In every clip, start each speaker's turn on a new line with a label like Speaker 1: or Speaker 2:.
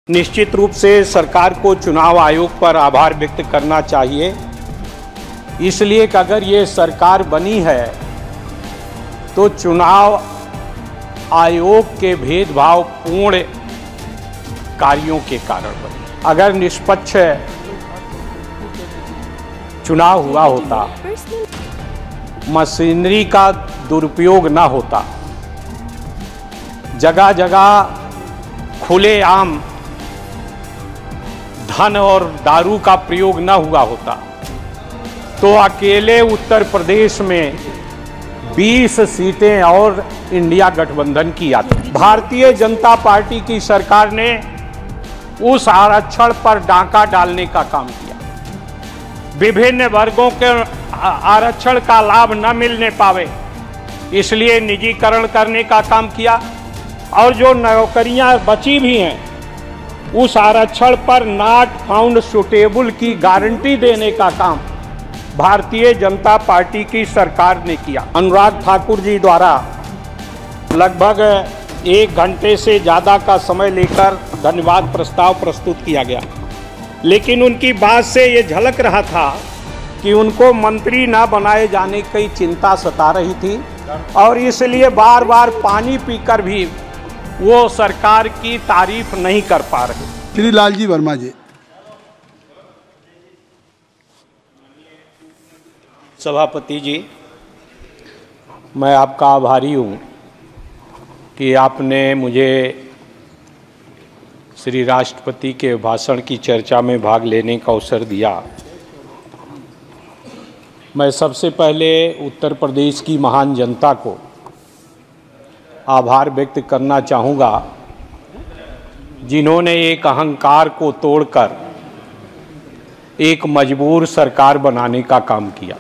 Speaker 1: निश्चित रूप से सरकार को चुनाव आयोग पर आभार व्यक्त करना चाहिए, इसलिए कि अगर ये सरकार बनी है तो चुनाव आयोग के भेदभावपूर्ण कार्यों के कारण बनी। अगर निष्पक्ष चुनाव हुआ होता, मशीनरी का दुरुपयोग ना होता, जगह जगह खुलेआम धन और दारू का प्रयोग न हुआ होता, तो अकेले उत्तर प्रदेश में 20 सीटें और इंडिया गठबंधन की आती। भारतीय जनता पार्टी की सरकार ने उस आरक्षण पर डाका डालने का काम किया। विभिन्न वर्गों के आरक्षण का लाभ न मिलने पावे, इसलिए निजीकरण करने का काम किया, और जो नौकरियां बची भी हैं उस आरक्षण पर नॉट फाउंड सुटेबल की गारंटी देने का काम भारतीय जनता पार्टी की सरकार ने किया। अनुराग ठाकुर जी द्वारा लगभग 1 घंटे से ज़्यादा का समय लेकर धन्यवाद प्रस्ताव प्रस्तुत किया गया, लेकिन उनकी बात से ये झलक रहा था कि उनको मंत्री ना बनाए जाने की चिंता सता रही थी, और इसलिए बार बार पानी पीकर भी वो सरकार की तारीफ नहीं कर पा रहे।
Speaker 2: श्री लालजी वर्मा जी।
Speaker 1: सभापति जी, मैं आपका आभारी हूँ कि आपने मुझे श्री राष्ट्रपति के भाषण की चर्चा में भाग लेने का अवसर दिया। मैं सबसे पहले उत्तर प्रदेश की महान जनता को आभार व्यक्त करना चाहूँगा, जिन्होंने एक अहंकार को तोड़कर एक मजबूर सरकार बनाने का काम किया।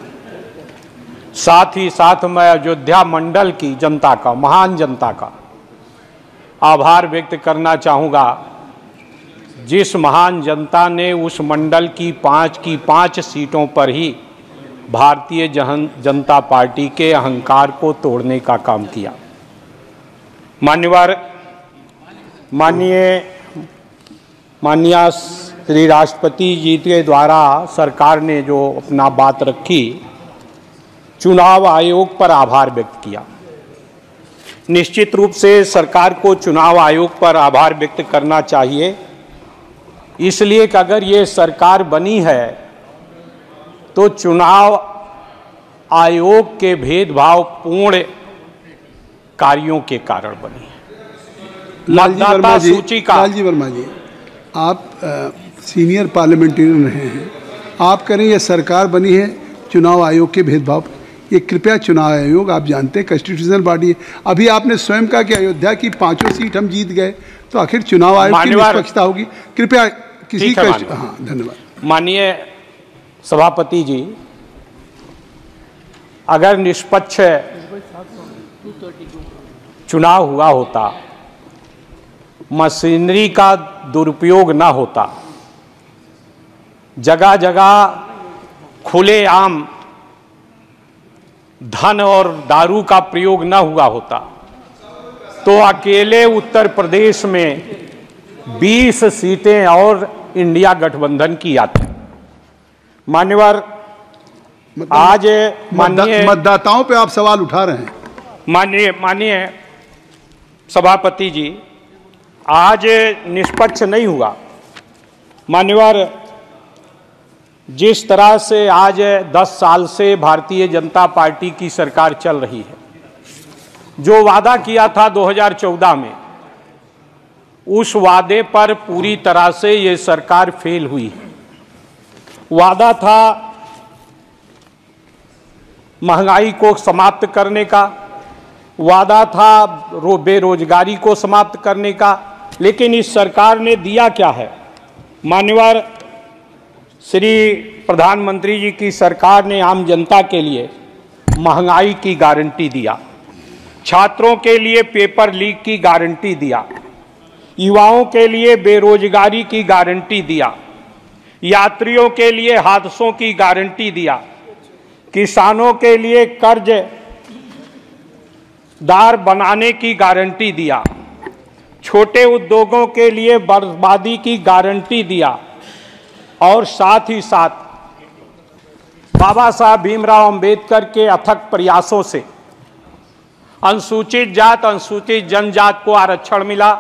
Speaker 1: साथ ही साथ मैं अयोध्या मंडल की जनता का, महान जनता का आभार व्यक्त करना चाहूँगा, जिस महान जनता ने उस मंडल की 5 सीटों पर ही भारतीय जनता पार्टी के अहंकार को तोड़ने का काम किया। माननीय श्री राष्ट्रपति जी के द्वारा सरकार ने जो अपना बात रखी, चुनाव आयोग पर आभार व्यक्त किया। निश्चित रूप से सरकार को चुनाव आयोग पर आभार व्यक्त करना चाहिए, इसलिए कि अगर ये सरकार बनी है तो चुनाव आयोग के भेदभावपूर्ण कार्यों के कारण बनी है। मतदाता सूची का
Speaker 2: लालजी वर्मा जी, आप सीनियर पार्लियामेंटेरियन रहे हैं, आप कह रहे हैं ये सरकार बनी है चुनाव आयोग के भेदभाव। ये कृपया चुनाव आयोग, आप जानते हैं कॉन्स्टिट्यूशनल बॉडी है। अभी आपने स्वयं कहा कि अयोध्या की 5 सीट हम जीत गए, तो आखिर चुनाव आयोग की निष्पक्षता होगी? कृपया किसी का। हाँ, धन्यवाद।
Speaker 1: माननीय सभापति जी, अगर निष्पक्ष चुनाव हुआ होता, मशीनरी का दुरुपयोग ना होता, जगह जगह खुलेआम धन और दारू का प्रयोग न हुआ होता, तो अकेले उत्तर प्रदेश में 20 सीटें और इंडिया गठबंधन की आती। मान्यवर, आज
Speaker 2: मतदाताओं पे आप सवाल उठा रहे हैं।
Speaker 1: माननीय सभापति जी, आज निष्पक्ष नहीं हुआ। मान्यवर, जिस तरह से आज 10 साल से भारतीय जनता पार्टी की सरकार चल रही है, जो वादा किया था 2014 में, उस वादे पर पूरी तरह से ये सरकार फेल हुई है। वादा था महंगाई को समाप्त करने का, वादा था बेरोजगारी को समाप्त करने का, लेकिन इस सरकार ने दिया क्या है? मान्यवर, श्री प्रधानमंत्री जी की सरकार ने आम जनता के लिए महंगाई की गारंटी दिया, छात्रों के लिए पेपर लीक की गारंटी दिया, युवाओं के लिए बेरोजगारी की गारंटी दिया, यात्रियों के लिए हादसों की गारंटी दिया, किसानों के लिए कर्ज दार बनाने की गारंटी दिया, छोटे उद्योगों के लिए बर्बादी की गारंटी दिया और साथ ही साथ बाबा साहब भीमराव अंबेडकर के अथक प्रयासों से अनुसूचित जात अनुसूचित जनजात को आरक्षण मिला।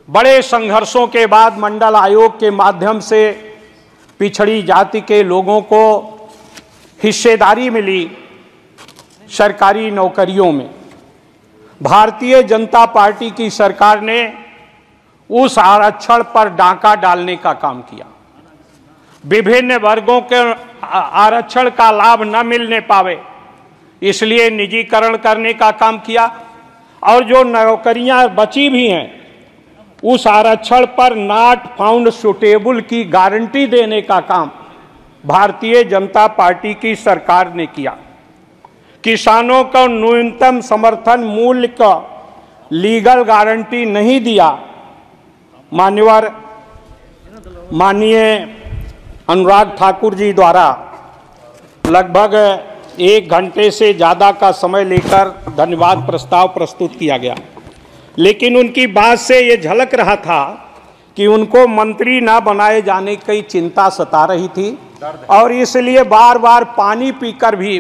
Speaker 1: बड़े संघर्षों के बाद मंडल आयोग के माध्यम से पिछड़ी जाति के लोगों को हिस्सेदारी मिली सरकारी नौकरियों में। भारतीय जनता पार्टी की सरकार ने उस आरक्षण पर डाका डालने का काम किया। विभिन्न वर्गों के आरक्षण का लाभ न मिलने पावे इसलिए निजीकरण करने का काम किया और जो नौकरियां बची भी हैं उस आरक्षण पर नॉट फाउंड सुटेबल की गारंटी देने का काम भारतीय जनता पार्टी की सरकार ने किया। किसानों को न्यूनतम समर्थन मूल्य का लीगल गारंटी नहीं दिया। माननीय अनुराग ठाकुर जी द्वारा लगभग 1 घंटे से ज़्यादा का समय लेकर धन्यवाद प्रस्ताव प्रस्तुत किया गया, लेकिन उनकी बात से ये झलक रहा था कि उनको मंत्री ना बनाए जाने की चिंता सता रही थी और इसलिए बार बार पानी पीकर भी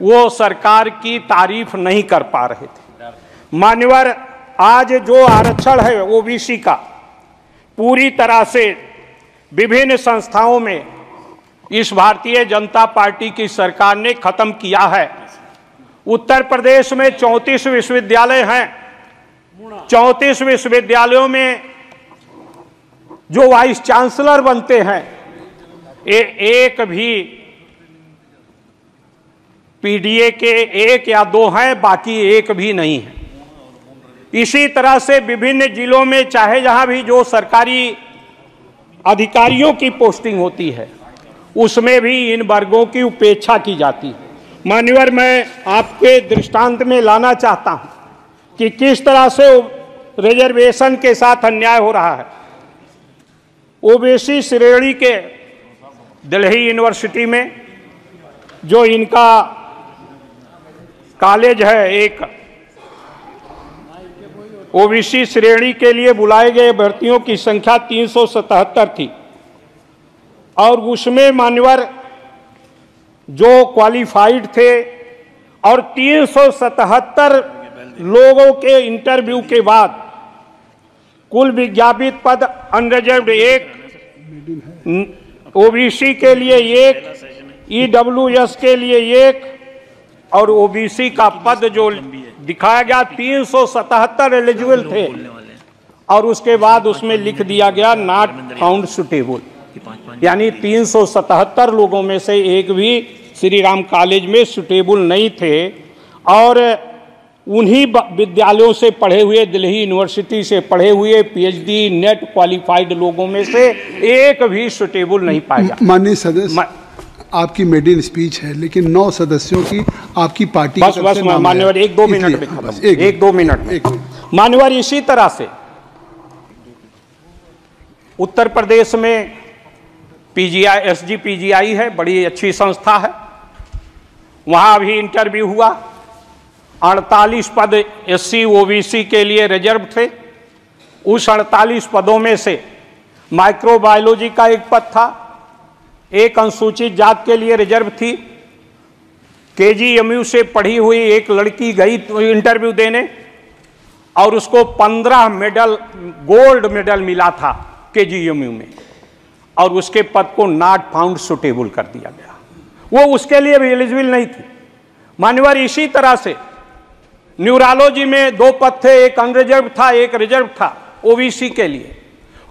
Speaker 1: वो सरकार की तारीफ नहीं कर पा रहे थे। मान्यवर, आज जो आरक्षण है ओबीसी का पूरी तरह से विभिन्न संस्थाओं में इस भारतीय जनता पार्टी की सरकार ने खत्म किया है। उत्तर प्रदेश में 34 विश्वविद्यालय हैं। 34 विश्वविद्यालयों में जो वाइस चांसलर बनते हैं एक भी पीडीए के 1 या 2 हैं, बाकी एक भी नहीं है। इसी तरह से विभिन्न जिलों में चाहे जहां भी जो सरकारी अधिकारियों की पोस्टिंग होती है उसमें भी इन वर्गों की उपेक्षा की जाती है। मान्यवर, मैं आपके दृष्टांत में लाना चाहता हूं कि किस तरह से रिजर्वेशन के साथ अन्याय हो रहा है। ओबीसी श्रेणी के दिल्ली यूनिवर्सिटी में जो इनका कॉलेज है, एक ओबीसी श्रेणी के लिए बुलाए गए भर्तियों की संख्या 377 थी और उसमें मान्यवर जो क्वालिफाइड थे और 377 लोगों के इंटरव्यू के बाद कुल विज्ञापित पद अनरिजर्व्ड 1, ओबीसी के लिए 1, ईडब्ल्यूएस के लिए 1 और ओबीसी का पद जो दिखाया गया 377 एलिजिबल थे और उसके बाद उसमें लिख दिया गया नॉट फाउंड सुटेबल, यानी 377 लोगों में से एक भी श्री राम कॉलेज में सुटेबल नहीं थे और उन्हीं विद्यालयों से पढ़े हुए, दिल्ली यूनिवर्सिटी से पढ़े हुए पीएचडी नेट क्वालिफाइड लोगों में से एक भी सुटेबल नहीं पाया।
Speaker 2: माननीय सदस्य, आपकी मेडिन स्पीच है लेकिन 9 सदस्यों की आपकी पार्टी
Speaker 1: बस मान्यवर 1-2 मिनट में खत्म, 1-2 मिनट में मान्यवर। इसी तरह से उत्तर प्रदेश में पीजीआई, एसजीपीजीआई है, बड़ी अच्छी संस्था है, वहां भी इंटरव्यू हुआ। 48 पद एससी ओबीसी के लिए रिजर्व थे। उस 48 पदों में से माइक्रोबायोलॉजी का एक पद था, एक अनुसूचित जात के लिए रिजर्व थी। केजीएमयू से पढ़ी हुई एक लड़की गई इंटरव्यू देने और उसको 15 मेडल, गोल्ड मेडल मिला था केजीएमयू में और उसके पद को नॉट फाउंड सुटेबल कर दिया गया। वो उसके लिए भी एलिजिबल नहीं थी। मान्यवर, इसी तरह से न्यूरोलॉजी में 2 पद थे, एक अनरिजर्व था, एक रिजर्व था ओबीसी के लिए।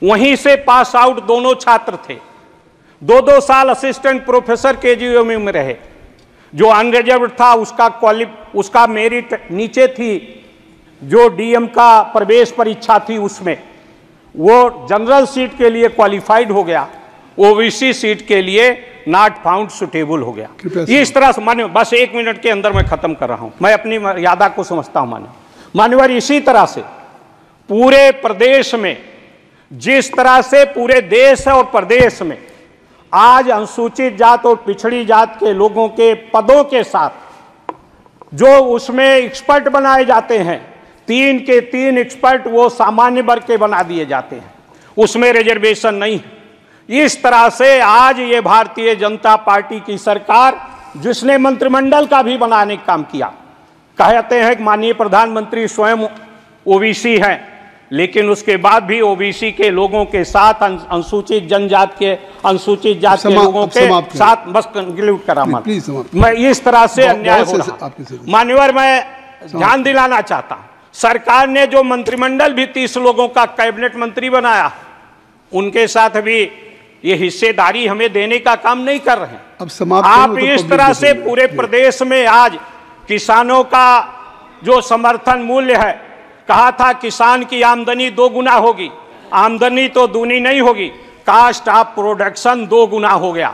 Speaker 1: वहीं से पास आउट दोनों छात्र थे। 2-2 साल असिस्टेंट प्रोफेसर केजीएमयू में रहे। जो अनरिजर्व था उसका मेरिट नीचे थी, जो डीएम का प्रवेश परीक्षा थी उसमें वो जनरल सीट के लिए क्वालिफाइड हो गया, ओबीसी सीट के लिए नॉट फाउंड सुटेबल हो गया। इस तरह से मान्य, बस 1 मिनट के अंदर मैं खत्म कर रहा हूं, मैं अपनी मर्यादा को समझता हूं मान्यवर। इसी तरह से पूरे प्रदेश में, जिस तरह से पूरे देश और प्रदेश में आज अनुसूचित जात और पिछड़ी जात के लोगों के पदों के साथ जो उसमें एक्सपर्ट बनाए जाते हैं, 3 के 3 एक्सपर्ट वो सामान्य वर्ग के बना दिए जाते हैं, उसमें रिजर्वेशन नहीं है। इस तरह से आज ये भारतीय जनता पार्टी की सरकार, जिसने मंत्रिमंडल का भी बनाने का काम किया, कहते हैं कि माननीय प्रधानमंत्री स्वयं ओबीसी हैं, लेकिन उसके बाद भी ओबीसी के लोगों के साथ अनुसूचित जनजाति के, अनुसूचित जाति के लोगों के साथ बस कंक्लूड करा मैं इस तरह से अन्याय हो रहा। मान्यवर, मैं ध्यान दिलाना चाहता हूं, सरकार ने जो मंत्रिमंडल भी 30 लोगों का कैबिनेट मंत्री बनाया, उनके साथ भी ये हिस्सेदारी हमें देने का काम नहीं कर रहे हैं।
Speaker 2: अब
Speaker 1: आप इस तरह से पूरे प्रदेश में आज किसानों का जो समर्थन मूल्य है, कहा था किसान की आमदनी 2 गुना होगी, आमदनी तो दूनी नहीं होगी, कास्ट ऑफ प्रोडक्शन 2 गुना हो गया।